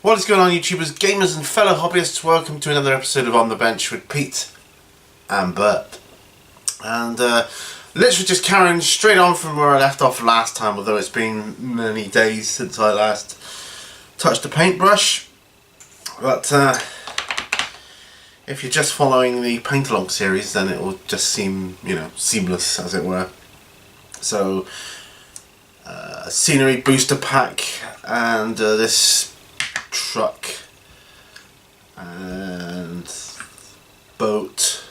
What is going on, YouTubers, gamers and fellow hobbyists? Welcome to another episode of On The Bench with Pete and Bert. And literally just carrying straight on from where I left off last time, although it's been many days since I last touched a paintbrush. But if you're just following the paint along series, then it will just seem, seamless, as it were. So, scenery booster pack and this truck and boat,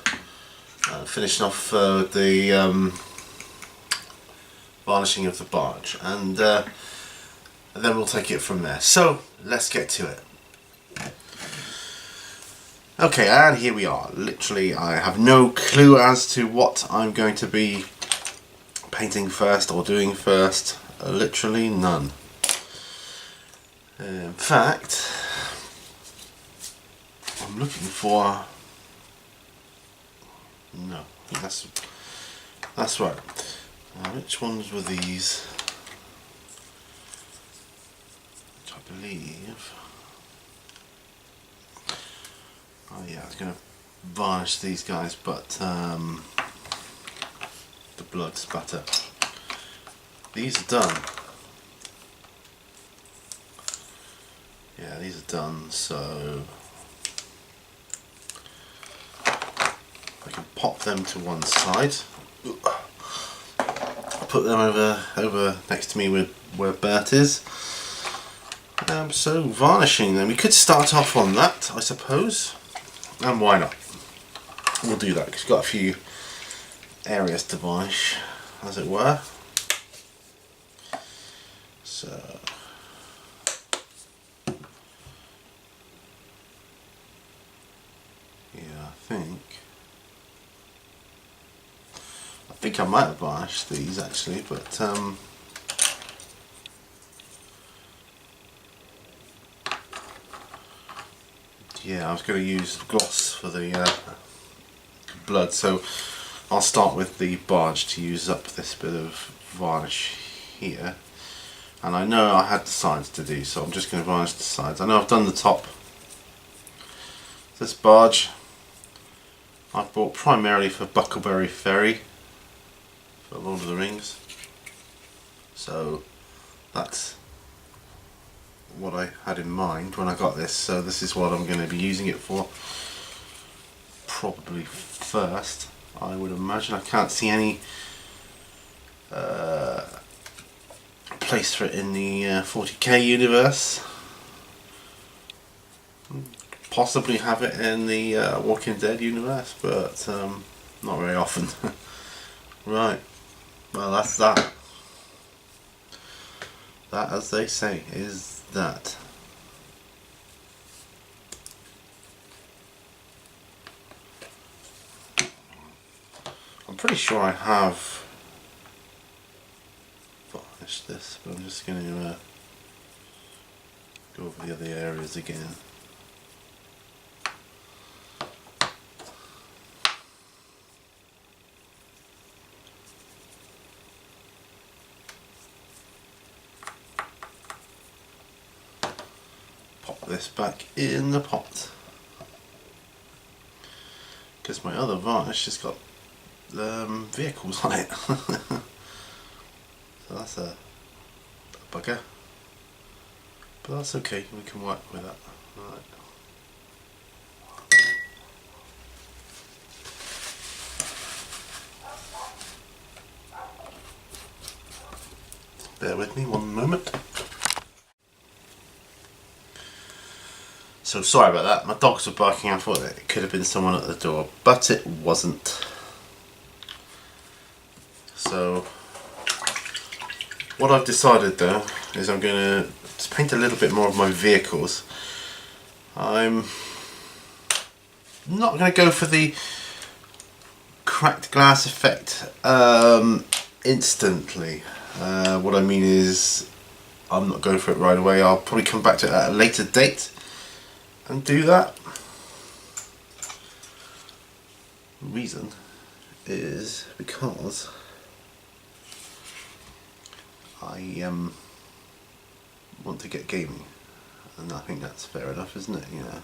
finishing off the varnishing of the barge, and then we'll take it from there. So let's get to it. Okay, and here we are. Literally, I have no clue as to what I'm going to be painting first or doing first. Literally none. In fact, I'm looking for... No, that's right. Which ones were these? Which I believe... Oh yeah, I was going to varnish these guys, but the blood spatter. These are done. Yeah, these are done, so I can pop them to one side. I'll put them over next to me where Bert is. So varnishing them, we could start off on that, I suppose, and why not? We'll do that because we've got a few areas to varnish, as it were. So yeah, I think I might have varnished these actually, but yeah, I was going to use gloss for the blood, so I'll start with the barge to use up this bit of varnish here. And I know I had the sides to do, so I'm just going to varnish the sides. I know I've done the top. This barge I bought primarily for Bucklebury Ferry for Lord of the Rings. So that's what I had in mind when I got this. So this is what I'm going to be using it for. Probably first, I would imagine. I can't see any place for it in the 40k universe. Possibly have it in the Walking Dead universe, but not very often. Right, well that's that. That, as they say, is that. I'm pretty sure I have varnished this, but I'm just going to go over the other areas again. Pop this back in the pot, because my other varnish has got vehicles on it. So that's a bugger, but that's okay, we can work with that. Right. Bear with me one moment. So sorry about that, my dogs were barking. I thought that it could have been someone at the door, but it wasn't. So what I've decided though is I'm going to just paint a little bit more of my vehicles. I'm not going to go for the cracked glass effect instantly. What I mean is I'm not going for it right away. I'll probably come back to it at a later date and do that. The reason is because I want to get gaming. And I think that's fair enough, isn't it? Yeah.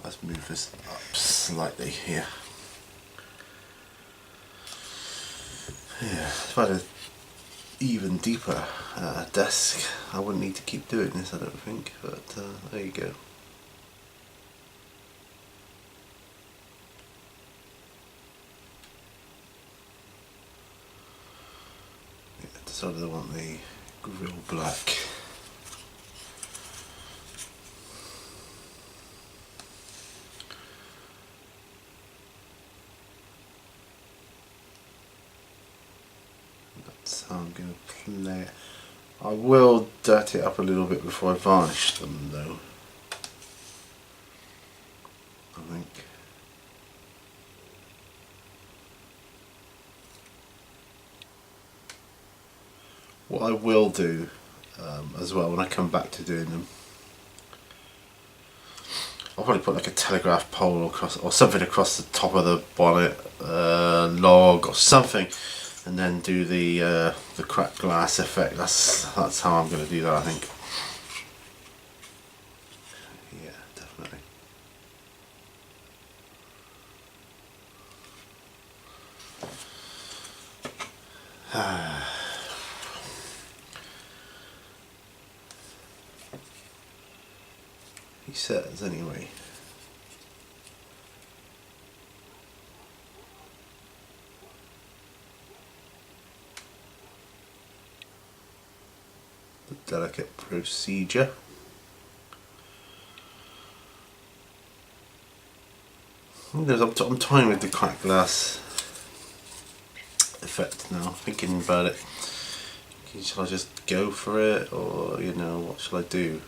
Let's move this up slightly here. Yeah, if I had an even deeper desk, I wouldn't need to keep doing this, I don't think, but there you go. Yeah, decided I want the grill black. That's how I'm going to play it. I will dirty it up a little bit before I varnish them though, I think. What I will do as well when I come back to doing them, I'll probably put like a telegraph pole across or something across the top of the bonnet, log or something, and then do the cracked glass effect. That's how I'm going to do that, I think. Yeah, definitely. He says anyway. The delicate procedure. I'm toying with the cracked glass effect now, thinking about it. Shall I just go for it, or you know, what shall I do?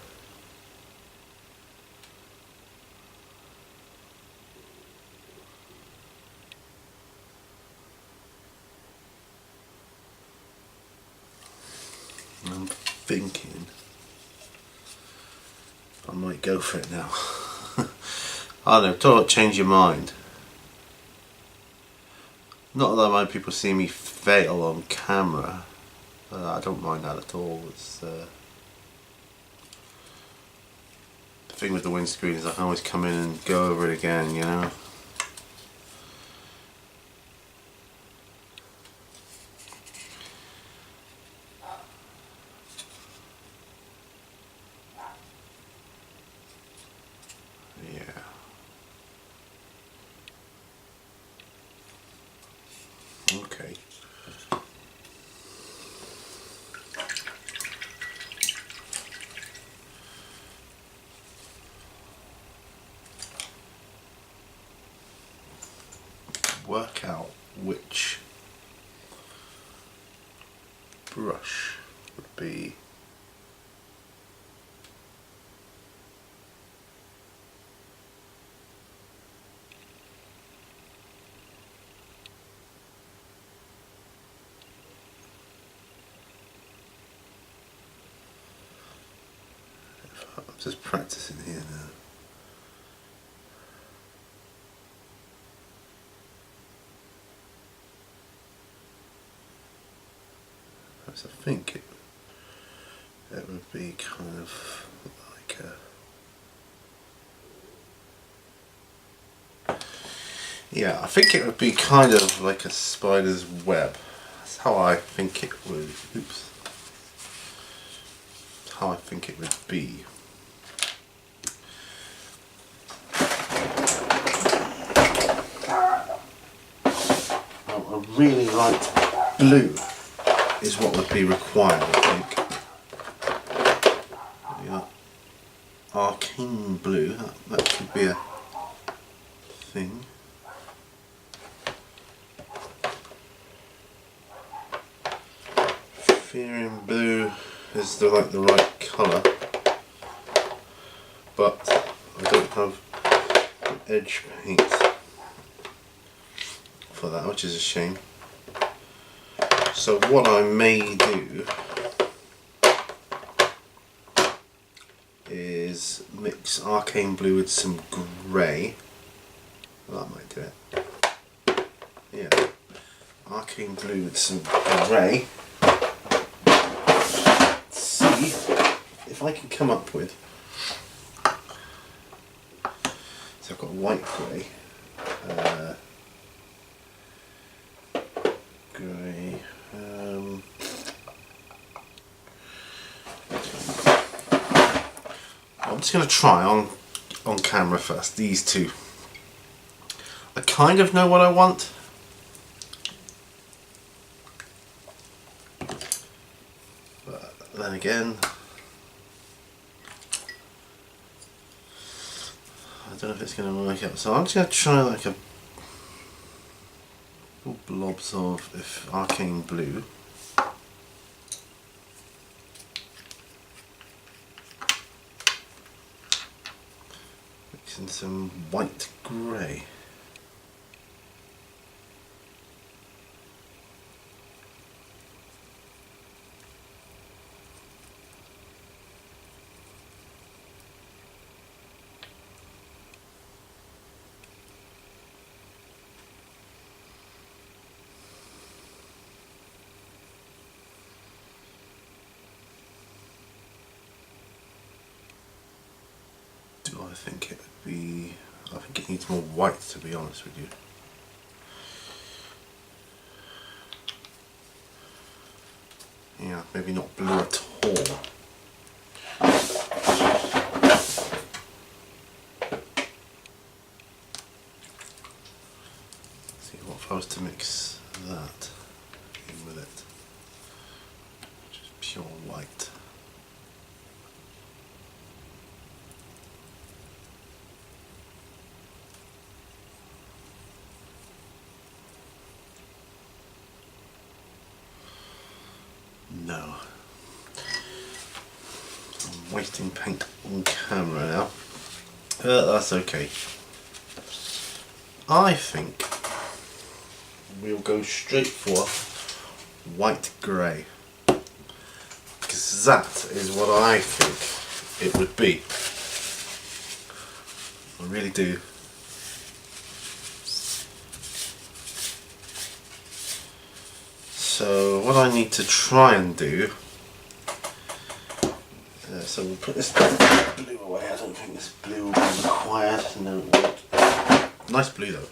I'm thinking I might go for it now. I don't know, talk about change your mind. Not that I mind people seeing me fail on camera. I don't mind that at all. It's the thing with the windscreen is I can always come in and go over it again, you know. Yeah. Okay. Work out which brush would be I'm just practicing here now. I think it would be kind of like a, yeah, I think it would be kind of like a spider's web. That's how I think it would. Oops. How I think it would be. A really light blue is what would be required, I think. Yeah. Arcane blue, that could be a thing. Fearing blue is the right colour, but I don't have an edge paint for that, which is a shame. So what I may do is mix arcane blue with some grey. Well, that might do it. Yeah, arcane blue with some grey. Let's see. if I can come up with, so I've got white grey, grey, I'm just going to try on camera first, these two. I kind of know what I want. But then again, I don't know if it's going to work out. So I'm just going to try like a couple blobs of arcane blue. Mixing some white grey. I think it would be, I think it needs more white, to be honest with you. Yeah, maybe not blue at all. See, what if I was to mix that in with it? Just pure white. No. I'm wasting paint on camera now. That's okay. I think we'll go straight for white grey, because that is what I think it would be. I really do. So what I need to try and do, so we'll put this blue away. I don't think this blue will be required. No, it won't. Nice blue though.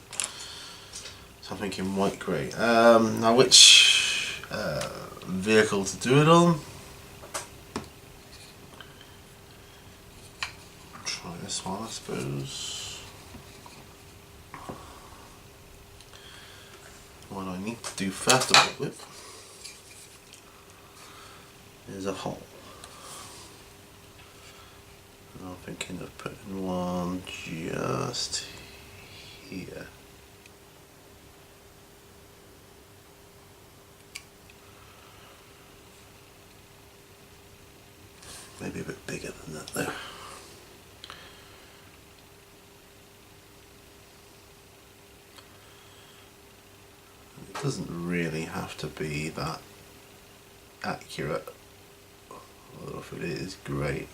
So I'm thinking white grey. Now which vehicle to do it on? Try this one, I suppose. What I need to do first of all with is a hole. And I'm thinking of putting one just here. Maybe a bit bigger than that though. It doesn't really have to be that accurate, although if it is, great.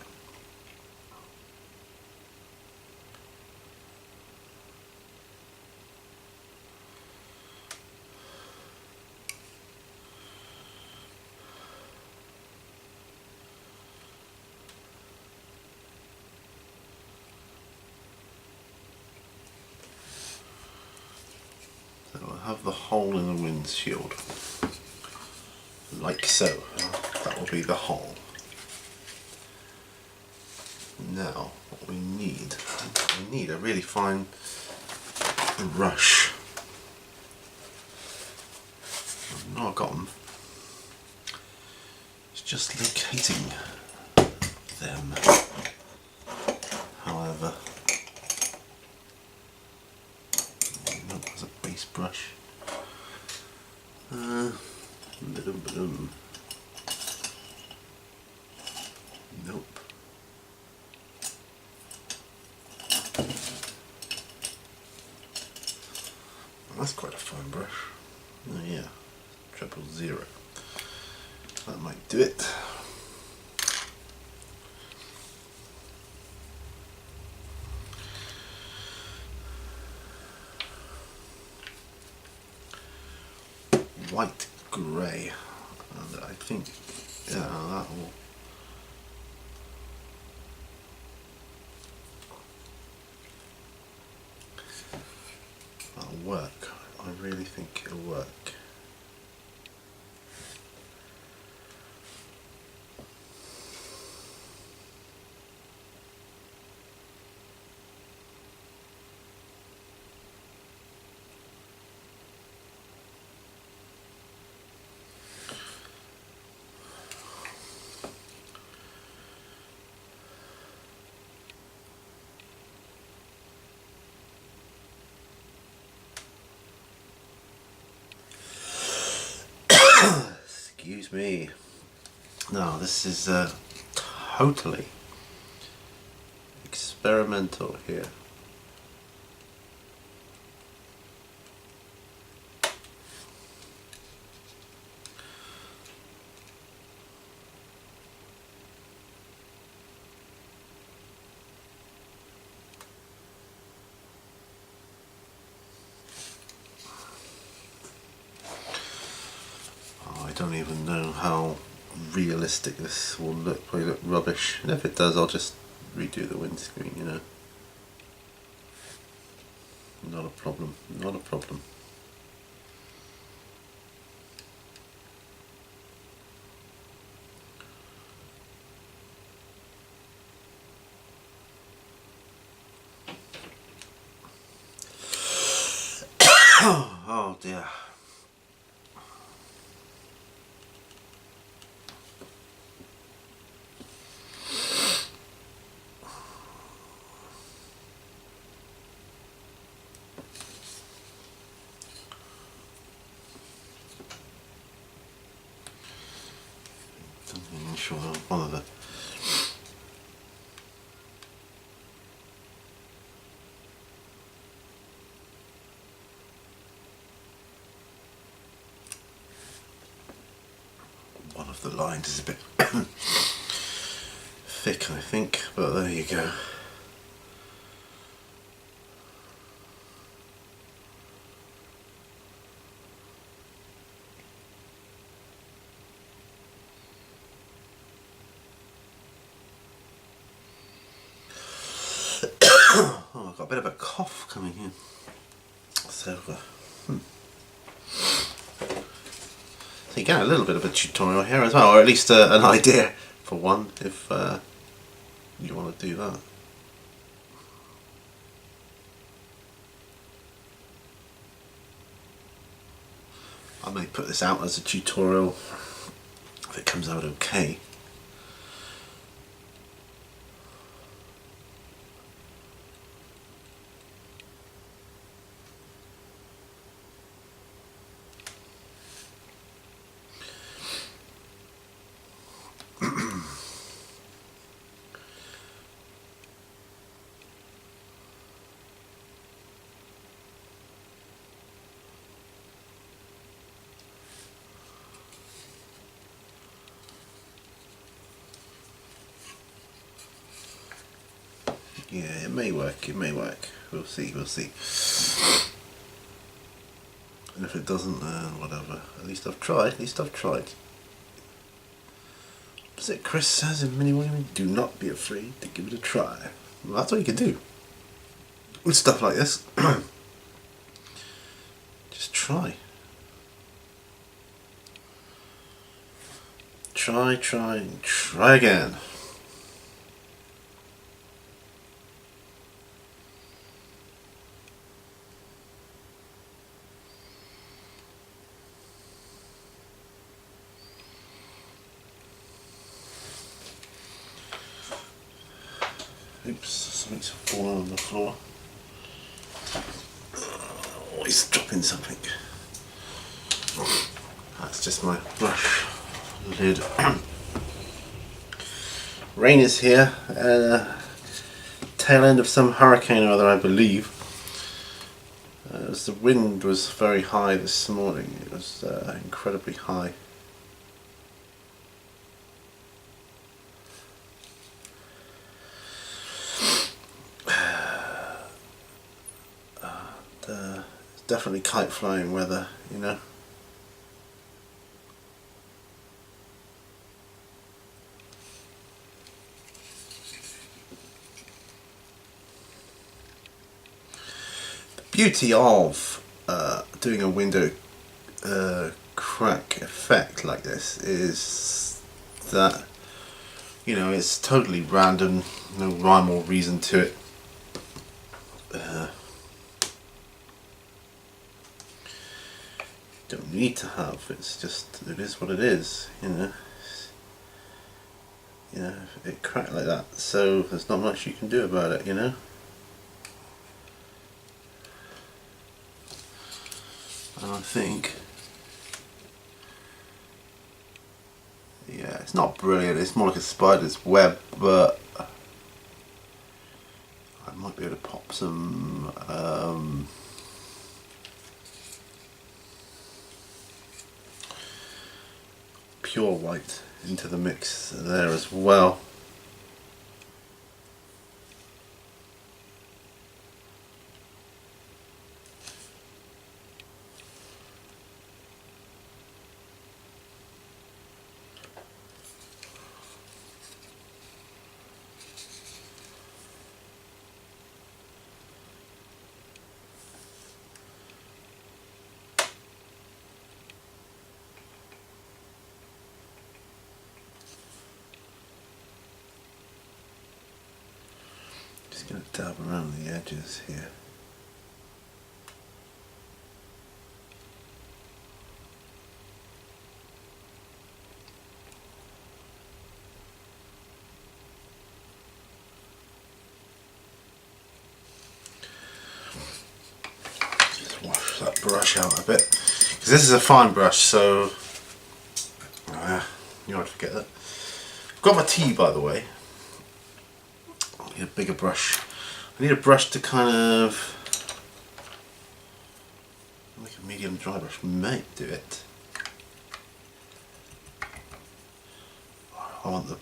So I'll have the hole in the windshield, like so. That will be the hole. Now, what we need a really fine brush. I've not got them. It's just locating them. However, nope, there's a base brush. Ba-dum-ba-dum. Nope. That's quite a fine brush. Oh yeah, 000. That might do it. White grey, and I think, yeah, that will it'll work. I really think it'll work. Excuse me. No, this is totally experimental here. I don't even know how realistic this will look. Probably look rubbish, and if it does, I'll just redo the windscreen, you know. Not a problem, not a problem. Oh dear. I'm sure one of the lines is a bit thick, I think, but there you go. Oh, I've got a bit of a cough coming in. So, so you get a little bit of a tutorial here as well, or at least an idea for one, if you want to do that. I may put this out as a tutorial if it comes out okay. Yeah, it may work, it may work. We'll see, we'll see. And if it doesn't, then whatever. At least I've tried, at least I've tried. As it Chris says in Mini Women, do not be afraid to give it a try. Well, that's what you can do. With stuff like this. Just try. Try, try, try again. Oops, something's fallen on the floor. Always dropping something. That's just my brush lid. Rain is here. Tail end of some hurricane or other, I believe. As the wind was very high this morning, it was incredibly high. Definitely kite flying weather, you know. The beauty of doing a window crack effect like this is that, you know, it's totally random, no rhyme or reason to it. Don't need to have, it's just, it is what it is, you know. You know, it cracked like that, so there's not much you can do about it, you know. And I think, yeah, it's not brilliant, it's more like a spider's web, but I might be able to pop some pure white into the mix there as well. Just going to dab around the edges here. Just wash that brush out a bit, because this is a fine brush, so you might forget that. I've got my tea, by the way. I need a bigger brush. I need a brush to kind of make a medium dry brush. Might do it. I want the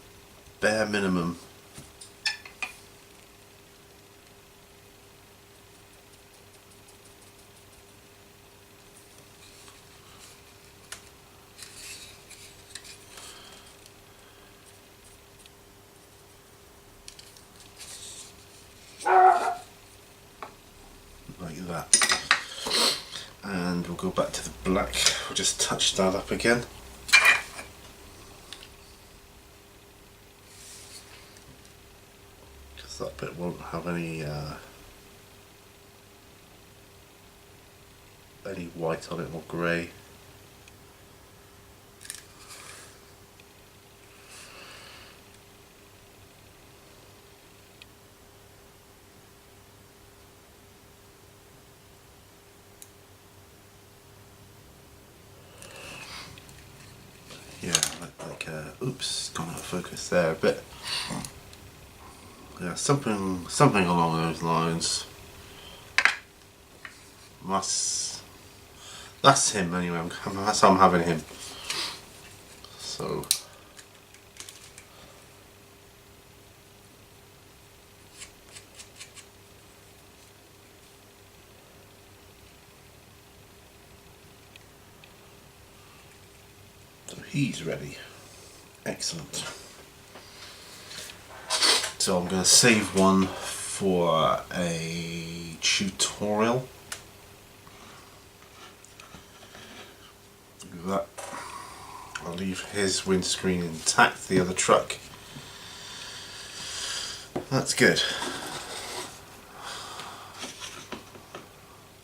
bare minimum. Like that. And we'll go back to the black. We'll just touch that up again. Because that bit won't have any white on it or grey. Yeah, like oops, gone out of focus there a bit. Yeah, something along those lines. That's him anyway. That's how I'm having him. So he's ready. Excellent. So I'm going to save one for a tutorial. Look at that. I'll leave his windscreen intact, the other truck. That's good.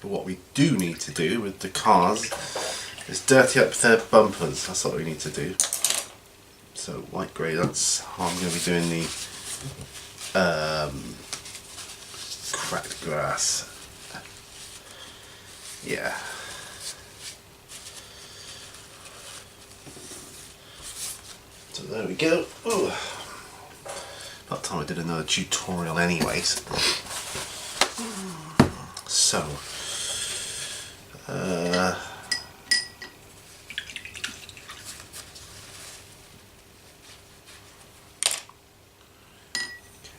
But what we do need to do with the cars is dirty up their bumpers. That's what we need to do. So white grey, that's how I'm going to be doing the cracked glass. Yeah. So there we go. Ooh. About time I did another tutorial anyways. So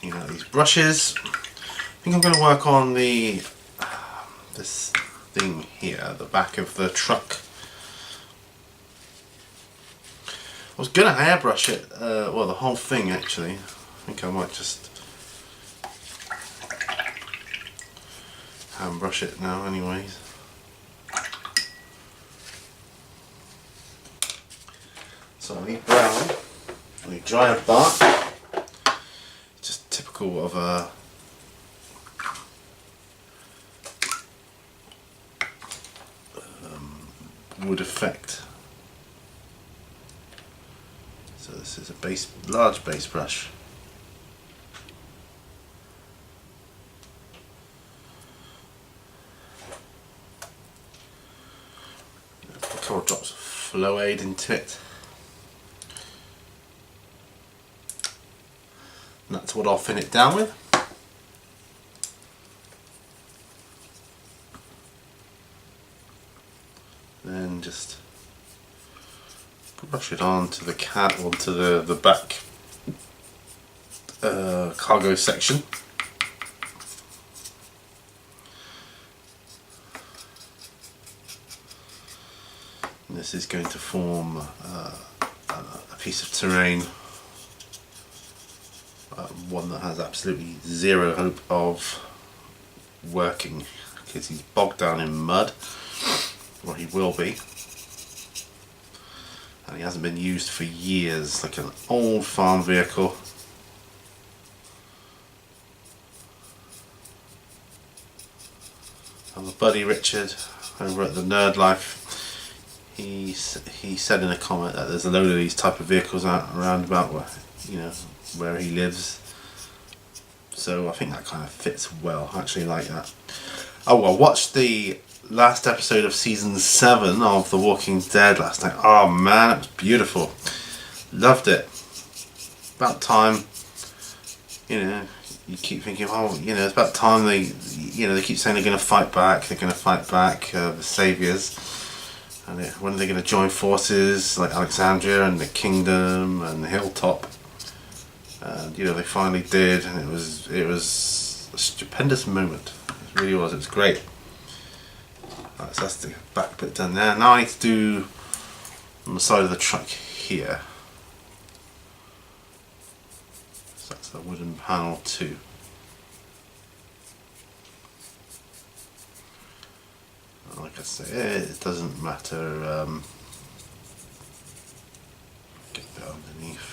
you know, these brushes. I think I'm going to work on this thing here, the back of the truck. I was going to airbrush it, well, the whole thing actually. I think I might just hand brush it now anyways. So I need brown, I need dry bark, just typical of a wood effect. So this is a large base brush. A couple of drops of flow aid into it. And that's what I'll thin it down with. Then just brush it onto the onto the back cargo section. And this is going to form a piece of terrain, one that has absolutely zero hope of working because he's bogged down in mud, or he will be. And he hasn't been used for years, like an old farm vehicle. And my buddy Richard over at the Nerd Life, he said in a comment that there's a load of these type of vehicles out around about where he lives. So I think that kind of fits well. I actually like that. Oh, I watched the last episode of season 7 of The Walking Dead last night. Oh man, it was beautiful. Loved it. About time, you keep thinking, oh, it's about time they keep saying they're going to fight back, the saviors. And when are they going to join forces, like Alexandria and the Kingdom and the Hilltop? And they finally did, and it was a stupendous moment. It really was. It was great. Right, so that's the back bit done there. Now I need to do on the side of the truck here. So that's the wooden panel too. Like I say, it doesn't matter. Get that underneath.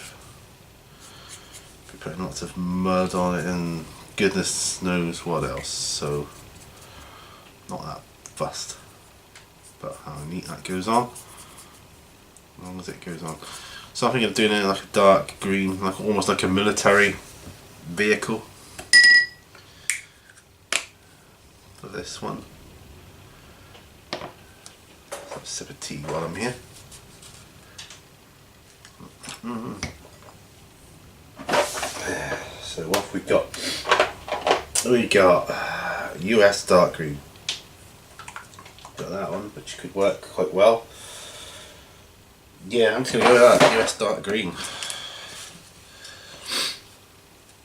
Be putting lots of mud on it and goodness knows what else. So not that fussed. But how neat that goes on. As long as it goes on. So I'm thinking of doing it like a dark green, like almost like a military vehicle for this one. Have a sip of tea while I'm here. So what have we got? We got US dark green. Got that one, which could work quite well. Yeah, I'm just going to go with that, US dark green.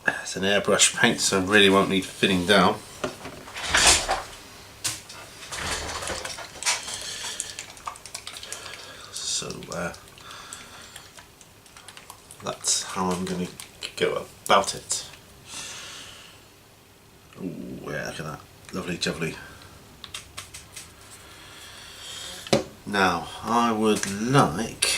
It's an airbrush paint, so really won't need thinning down. So that's how I'm going to go about it. Ooh, yeah, look at that. Lovely jubbly. Now, I would like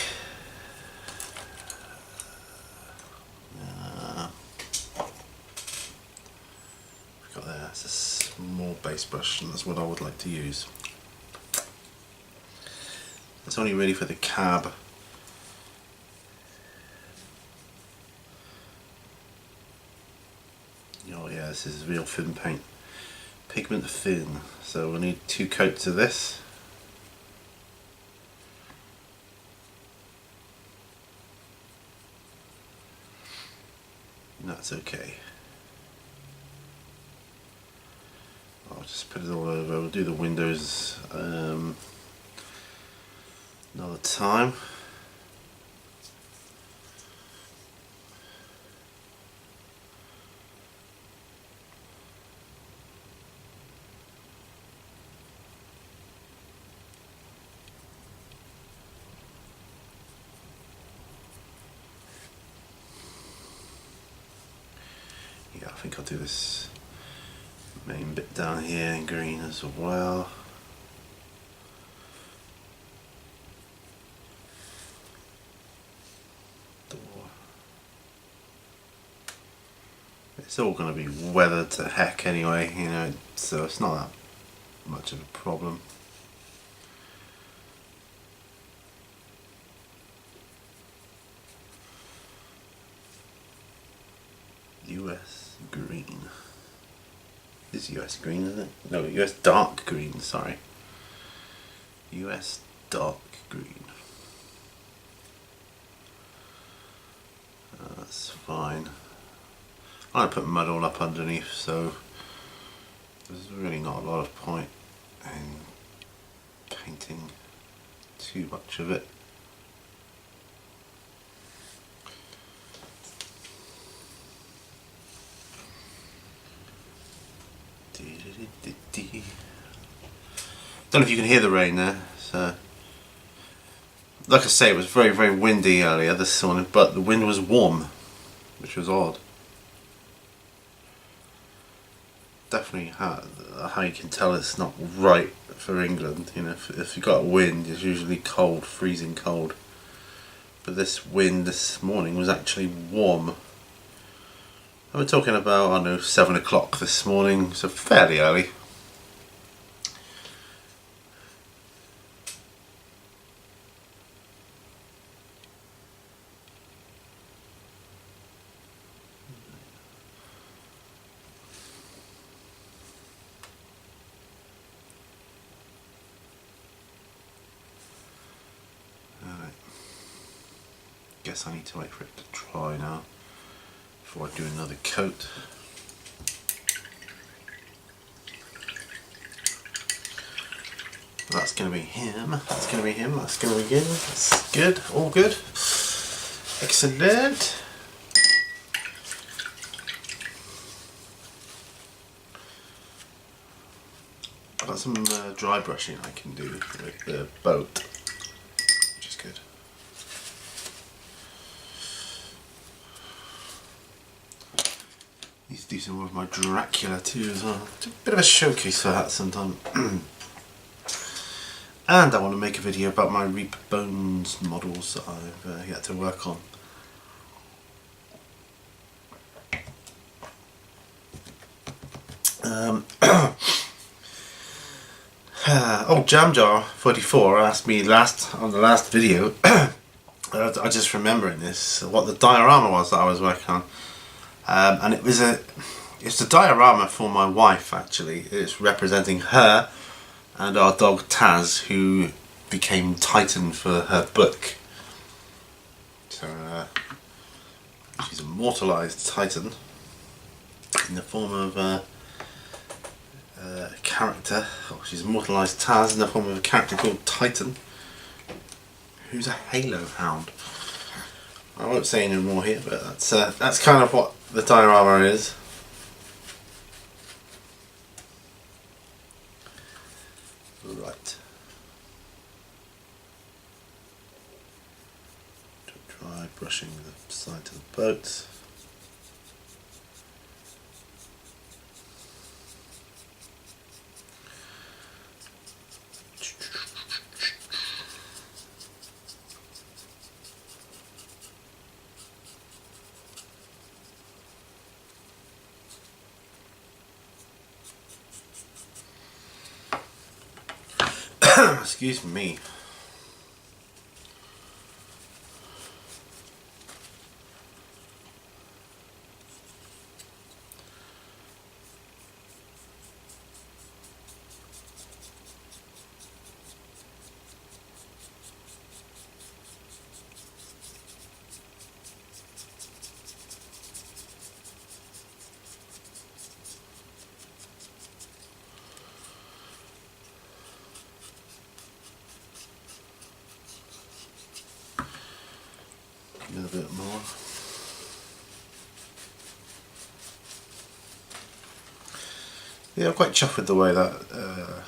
got there, it's a small base brush, and that's what I would like to use. It's only really for the cab. Oh yeah, this is real thin paint. Pigment thin. So we'll need 2 coats of this. And that's okay. I'll just put it all over. We'll do the windows another time. Yeah, I think I'll do this main bit down here in green as well. It's all going to be weathered to heck anyway, you know, so it's not that much of a problem. US green. This is US green, isn't it? No, US dark green, sorry. US dark green. That's fine. I put mud all up underneath, so there's really not a lot of point in painting too much of it. Don't know if you can hear the rain there. So, like I say, it was very, very windy earlier this morning, but the wind was warm, which was odd. Definitely how you can tell it's not right for England. You know, if you got a wind, it's usually cold, freezing cold. But this wind this morning was actually warm. And we're talking about, I don't know, 7 o'clock this morning, so fairly early. Guess I need to wait for it to dry now before I do another coat. That's going to be him, that's going to be him, that's going to be good, that's good, all good. Excellent. I've got some dry brushing I can do with the boat, which is good. Need to do some more of my Dracula too as well. It's a bit of a showcase for that sometime. And I want to make a video about my Reap Bones models that I've yet to work on. Oh, Jamjar44 asked me on the last video, I just remembering this, what the diorama was that I was working on. And it's a diorama for my wife actually. It's representing her and our dog Taz, who became Titan for her book. So she's immortalised Titan in the form of a character. Oh, she's immortalised Taz in the form of a character called Titan, who's a Halo hound. I won't say any more here, but that's kind of what the diorama is. Right. Dry brushing the side of the boat. Excuse me. A little bit more. Yeah, I'm quite chuffed with the way that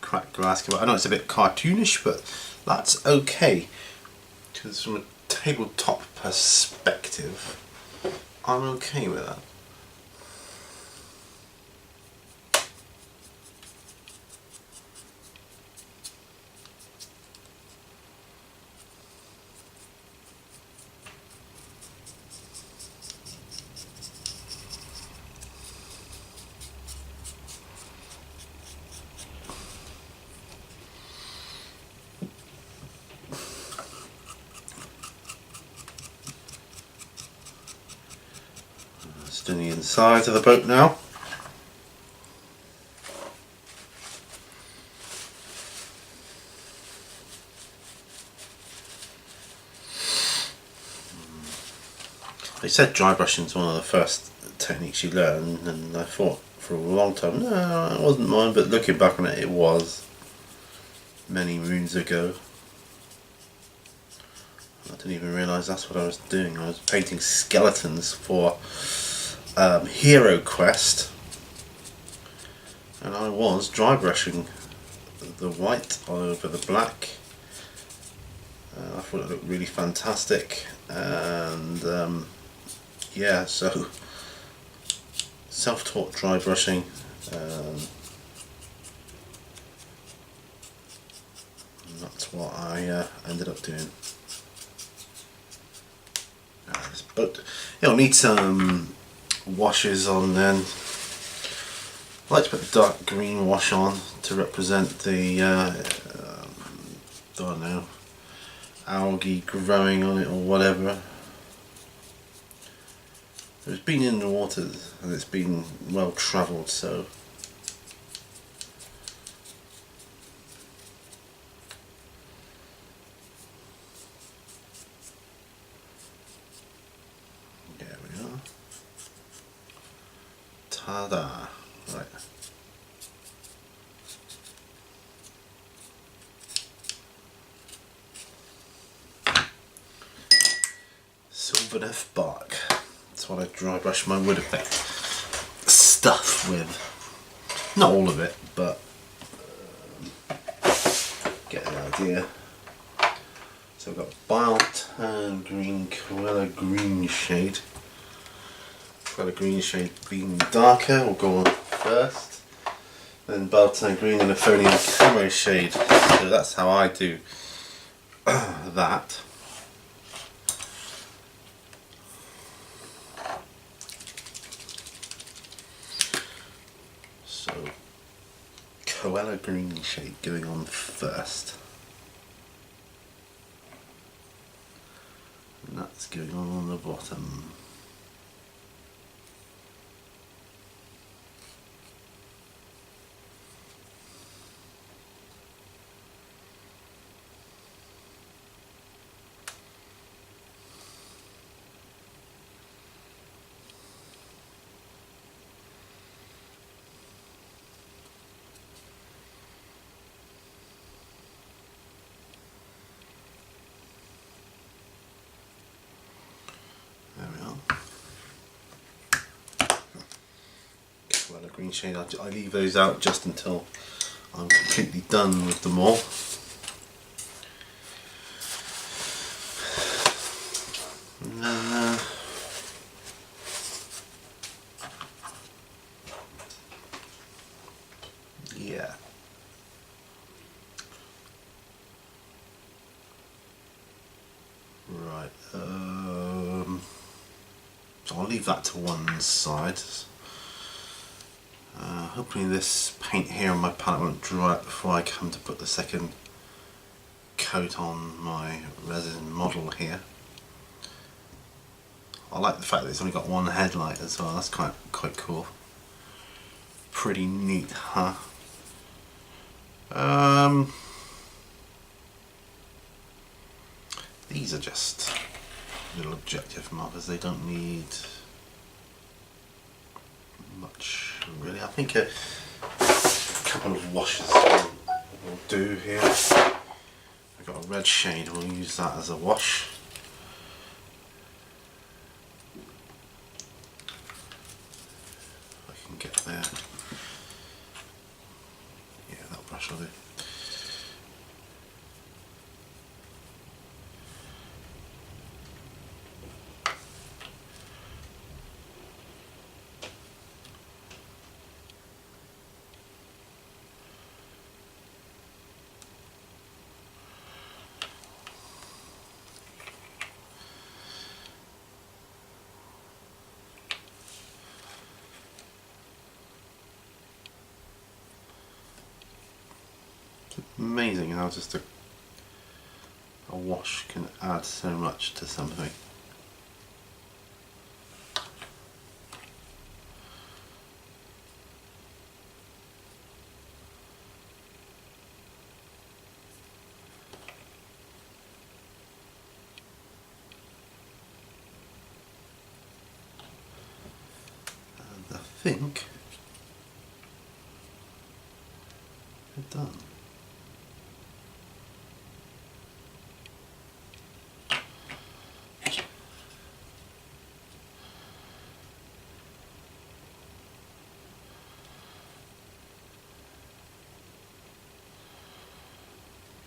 cracked glass came out. I know it's a bit cartoonish, but that's okay. Because from a tabletop perspective, I'm okay with that. doing the inside of the boat now. They said dry brushing is one of the first techniques you learn, and I thought for a long time, no, it wasn't mine, but looking back on it, it was many moons ago. I didn't even realise that's what I was doing. I was painting skeletons for Hero Quest, and I was dry brushing the white over the black. I thought it looked really fantastic, and yeah, so self-taught dry brushing. And that's what I ended up doing. This boat, it'll need some washes on then. I like to put the dark green wash on to represent the I don't know, algae growing on it or whatever. It's been in the water and it's been well travelled, so there we are. Ta-da! Right. Silver Death bark. That's what I dry brush my wood effect stuff with. Not all of it, but get the idea. So we've got Bile Tan Green, Cruella Green shade. Cruella Green shade being darker, we'll go on first. Then Bile Tan Green and Euphonium Camo shade. So that's how I do that. So, Cruella Green shade going on first. And that's going on the bottom. Green shade, I leave those out just until I'm completely done with them all. And then, yeah. Right, so I'll leave that to one side. Hopefully this paint here on my palette won't dry out before I come to put the second coat on my resin model here. I like the fact that it's only got one headlight as well, that's quite cool. Pretty neat, huh? These are just little objective markers, they don't need much really. I think a couple of washes will do here. I've got a red shade, we'll use that as a wash. If I can get there. Yeah, that brush will do. Amazing how just a wash can add so much to something. think they're done.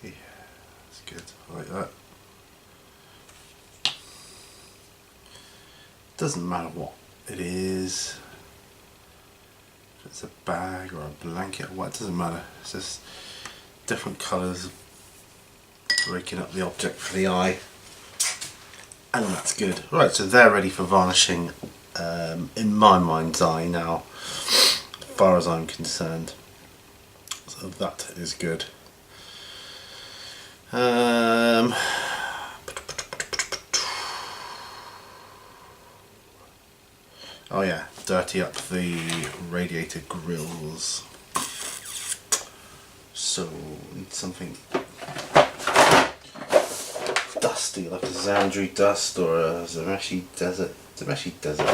Yeah, that's good. I like that. Doesn't matter what it is. If it's a bag or a blanket or what, it doesn't matter. It's just different colours breaking up the object for the eye. And that's good. Right, so they're ready for varnishing in my mind's eye now, as far as I'm concerned. So that is good. Oh yeah, dirty up the radiator grills. So need something dusty, like a Zandri dust or a Zameshi desert. Zameshi desert.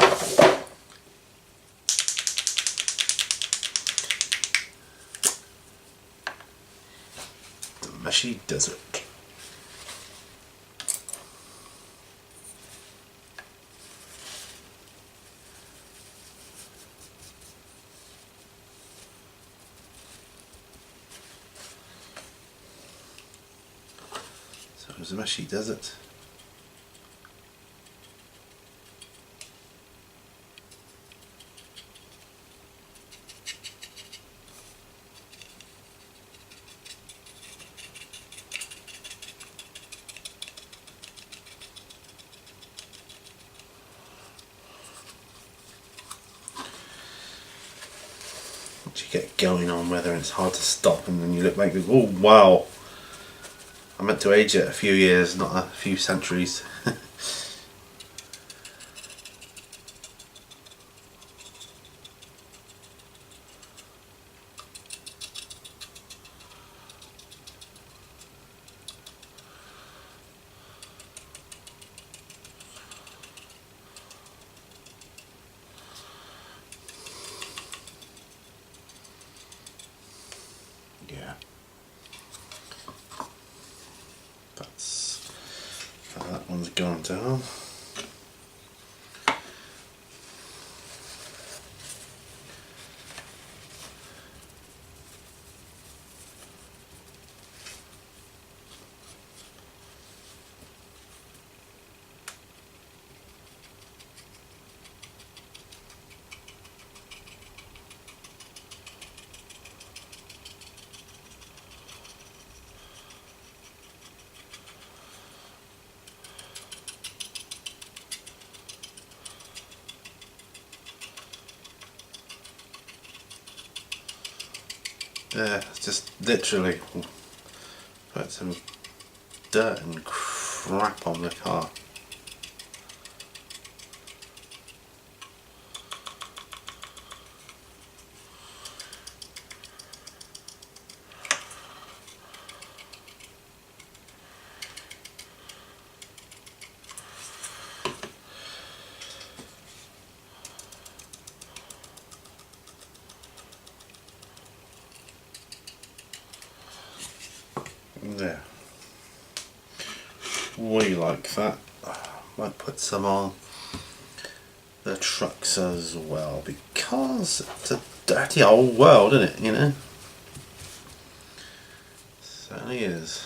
Zameshi desert. Zameshi desert. Once you get going on whether it's hard to stop, and then you look back and go, oh wow, I meant to age it a few years, not a few centuries. Yeah. That's how that one's gone down. Yeah, just literally put some dirt and crap on the car. There. We like that. Might put some on the trucks as well, because it's a dirty old world, isn't it, you know? Certainly is.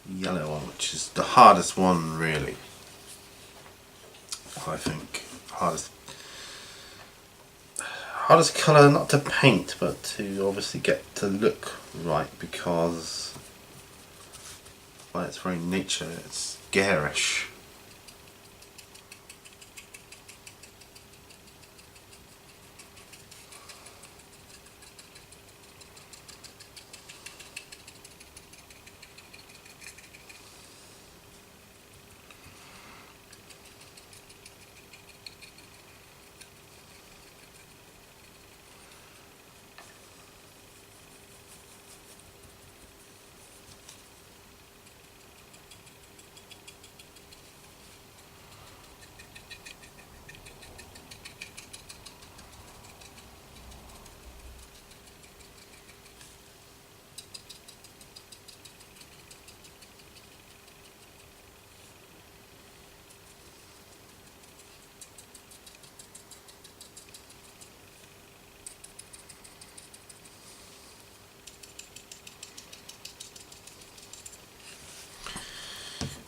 Yellow one, which is the hardest one really, I think. Hardest. hardest colour not to paint, but to obviously get to look right, because by its very nature it's garish.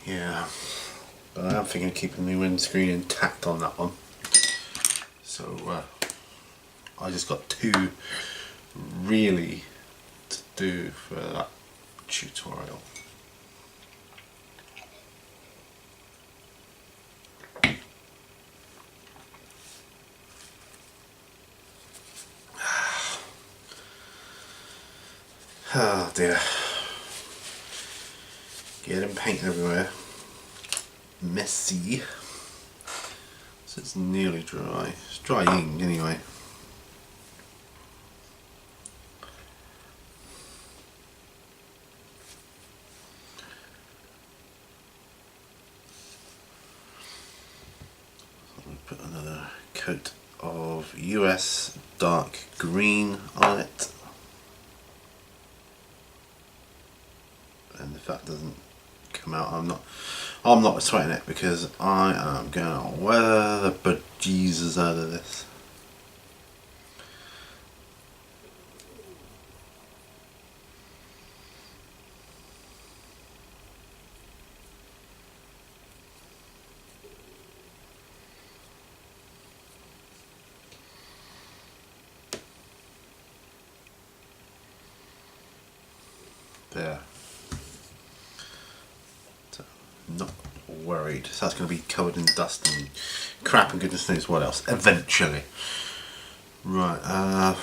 Yeah, but I am thinking of keeping the windscreen intact on that one. So I just got 2 really to do for that tutorial. Oh dear. Getting paint everywhere. Messy. So it's nearly dry. It's drying anyway. So I'm going to put another coat of US dark green on it. And if that doesn't come out, I'm not sweating it, because I am gonna wear the bejesus out of this. There. So, not worried. So that's going to be covered in dust and crap and goodness knows what else eventually. Right.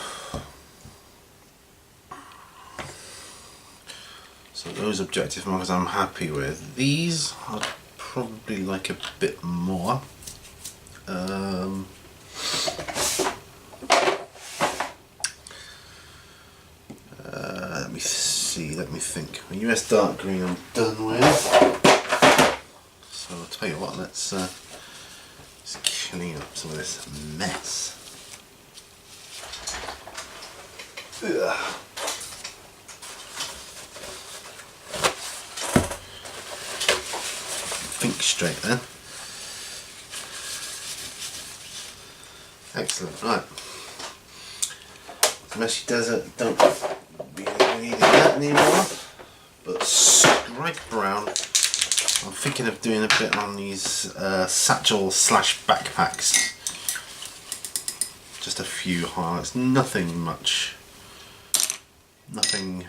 So those objective markers I'm happy with. These I'd probably like a bit more. Let me see, let me think. US dark green I'm done with. So I'll tell you what, let's clean up some of this mess. Ugh. Think straight then. Excellent, right. Messy desert, don't really need that anymore. But stripe brown, I'm thinking of doing a bit on these satchel slash backpacks. Just a few highlights, nothing much. Nothing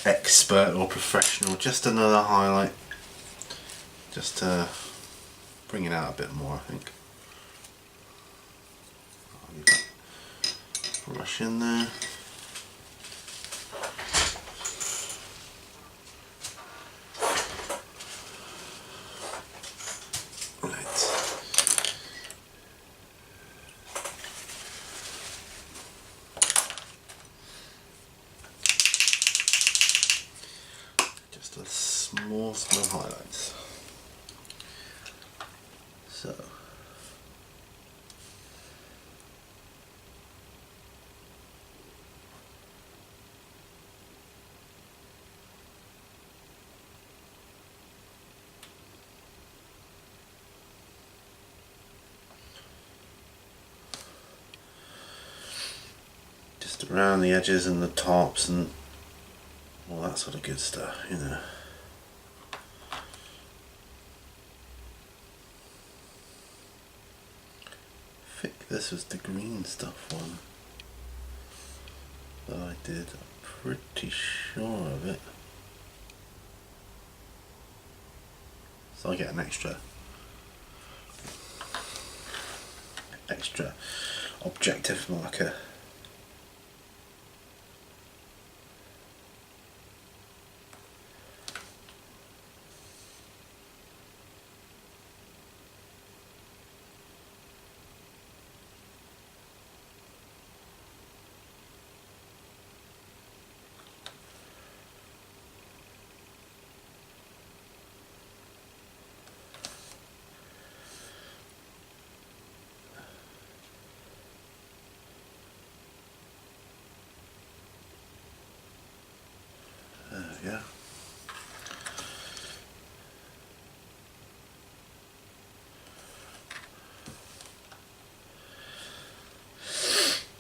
expert or professional, just another highlight. Just to bring it out a bit more, I think. I'll leave that brush in there. Just a small highlights. So. Just around the edges and the tops and all that sort of good stuff, you know. Thick the this was the green stuff one that I did. I'm pretty sure of it. So I get an extra objective marker. Yeah.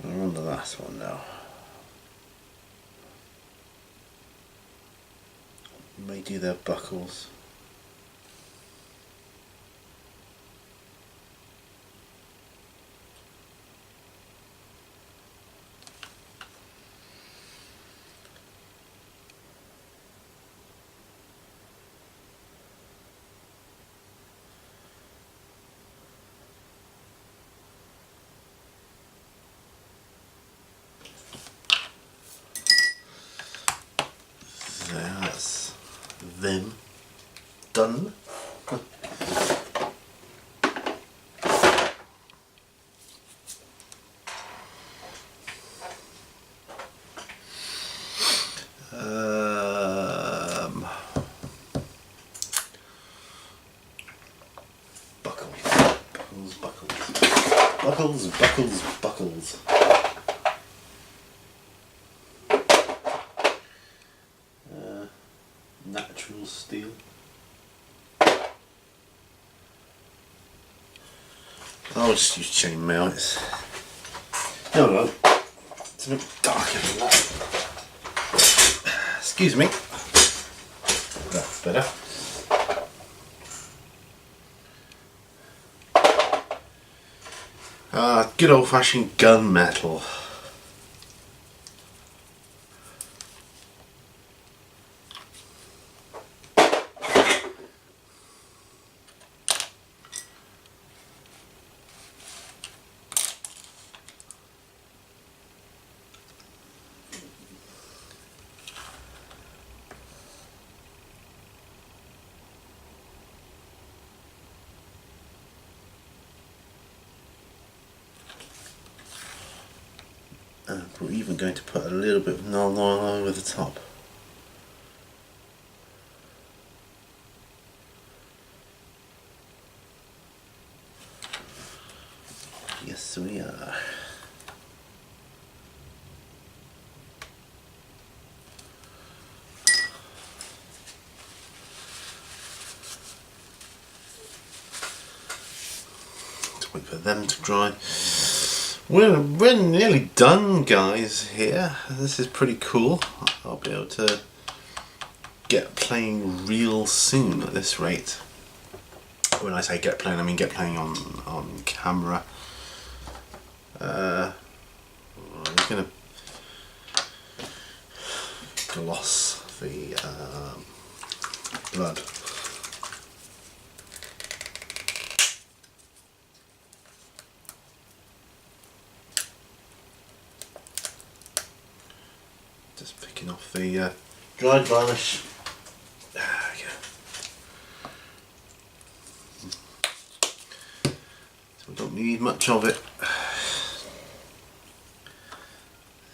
We're on the last one now. May do their buckles. So that's them done. Buckles. Natural steel. I'll just use chainmail. No, it's a bit darker than that. Excuse me. That's better. Good old-fashioned gunmetal. And we're even going to put a little bit of nylon over the top. Yes, we are. Let's wait for them to dry. We're nearly done, guys, here. This is pretty cool. I'll be able to get playing real soon at this rate. When I say get playing, I mean get playing on camera. I'm going to gloss the blood. Just picking off the dried varnish. There we go. So we don't need much of it.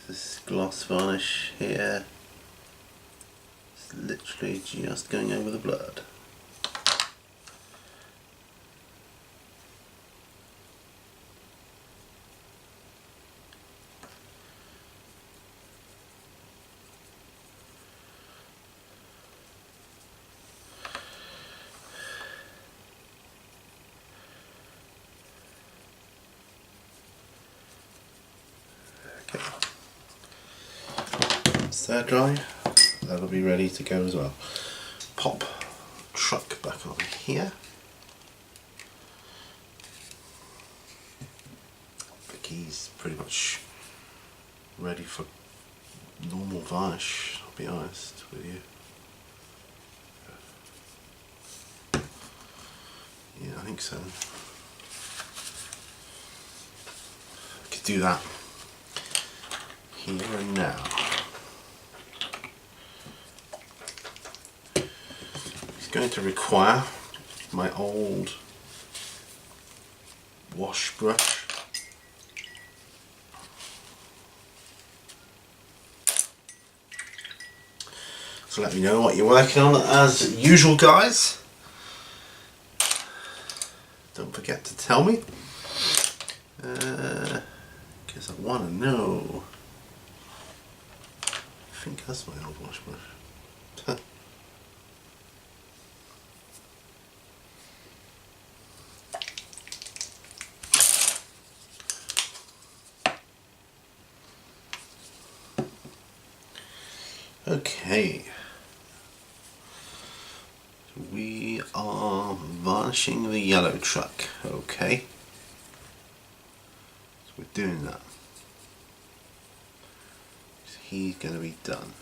This gloss varnish here. It's literally just going over the blood. Okay. Once they're dry, that'll be ready to go as well. Pop truck back on here. he's pretty much ready for normal varnish, I'll be honest with you. Yeah, I think so. I could do that here and now. It's going to require my old wash brush. So let me know what you're working on as usual, guys. Don't forget to tell me, because I want to know. I think that's my old wash brush. Okay. We are varnishing the yellow truck, okay? So we're doing that. So he's going to be done.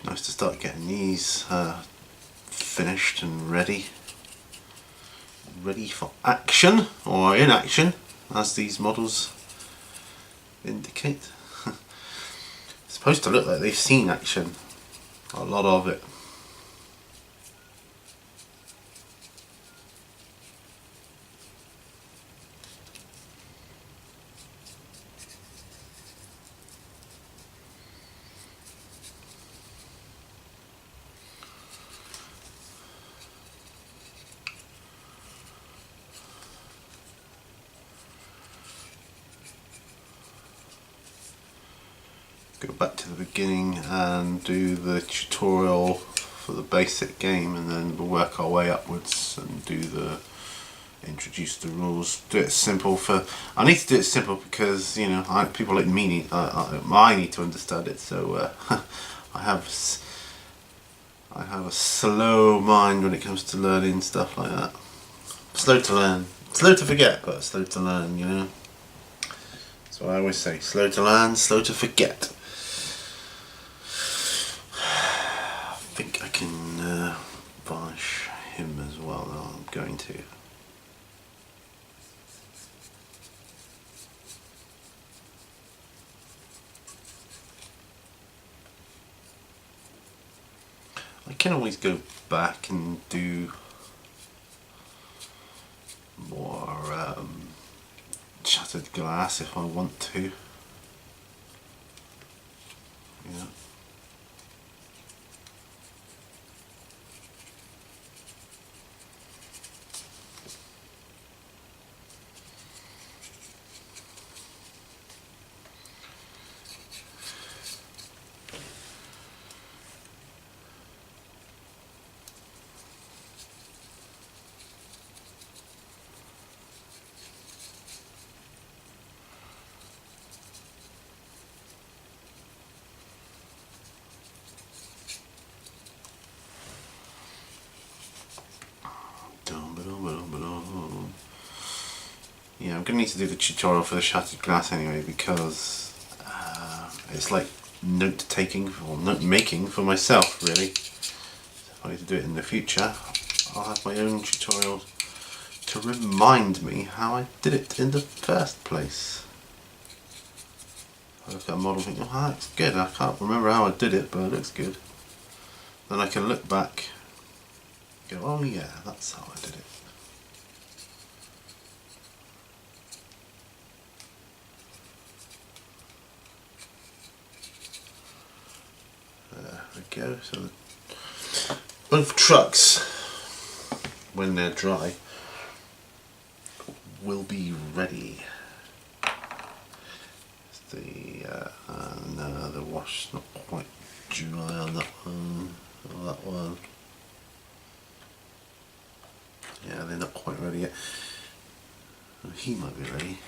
Nice to start getting these finished and ready for action, or in action, as these models indicate. It's supposed to look like they've seen action, a lot of it. Go back to the beginning and do the tutorial for the basic game, and then we'll work our way upwards and introduce the rules. Do it simple I need to do it simple because, you know, people like me need, I need to understand it, so I have a slow mind when it comes to learning stuff like that. Slow to learn, slow to forget, but slow to learn, you know. That's what I always say, slow to learn, slow to forget. I think I can varnish him as well. No, I'm going to. I can always go back and do more shattered glass if I want to. Yeah. Yeah, I'm going to need to do the tutorial for the shattered glass anyway, because it's like note taking or note making for myself, really. If I need to do it in the future, I'll have my own tutorial to remind me how I did it in the first place. I look at a model and think, oh, that looks good. I can't remember how I did it, but it looks good. Then I can look back and go, oh yeah, that's how I did it. There we go. So both trucks, when they're dry, will be ready. No, the wash not quite dry on that one. Or that one. Yeah, they're not quite ready yet. Oh, he might be ready.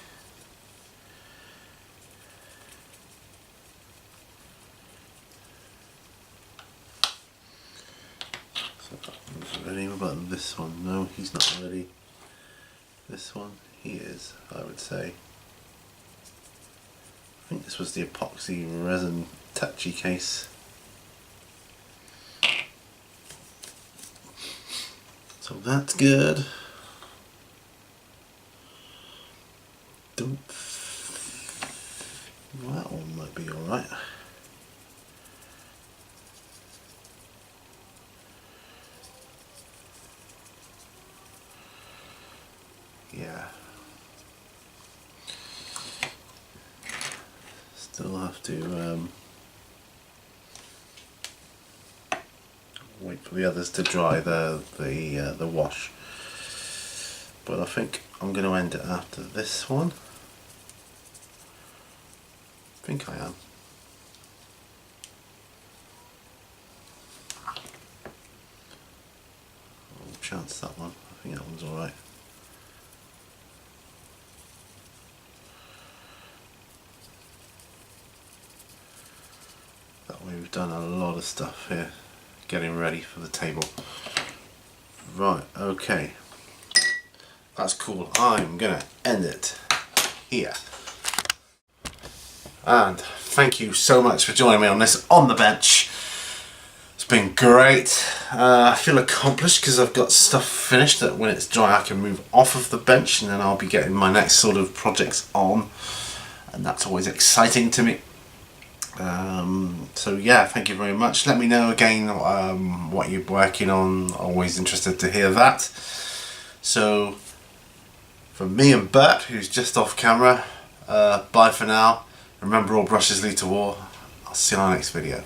So that one's ready. What about this one? No, he's not ready. This one, he is, I would say. I think this was the epoxy resin touchy case. So that's good. That one might be alright. Yeah. Still have to wait for the others to dry the wash. But I think I'm going to end it after this one. I think I am. I'll chance that one. I think that one's alright. That way we've done a lot of stuff here, getting ready for the table. Right, okay. That's cool. I'm gonna end it here. And thank you so much for joining me on this On the Bench. It's been great. I feel accomplished because I've got stuff finished that when it's dry I can move off of the bench, and then I'll be getting my next sort of projects on, and that's always exciting to me. So yeah, thank you very much. Let me know again what you're working on. Always interested to hear that. So from me and Bert, who's just off camera, bye for now. Remember, all brushes lead to war. I'll see you on our next video.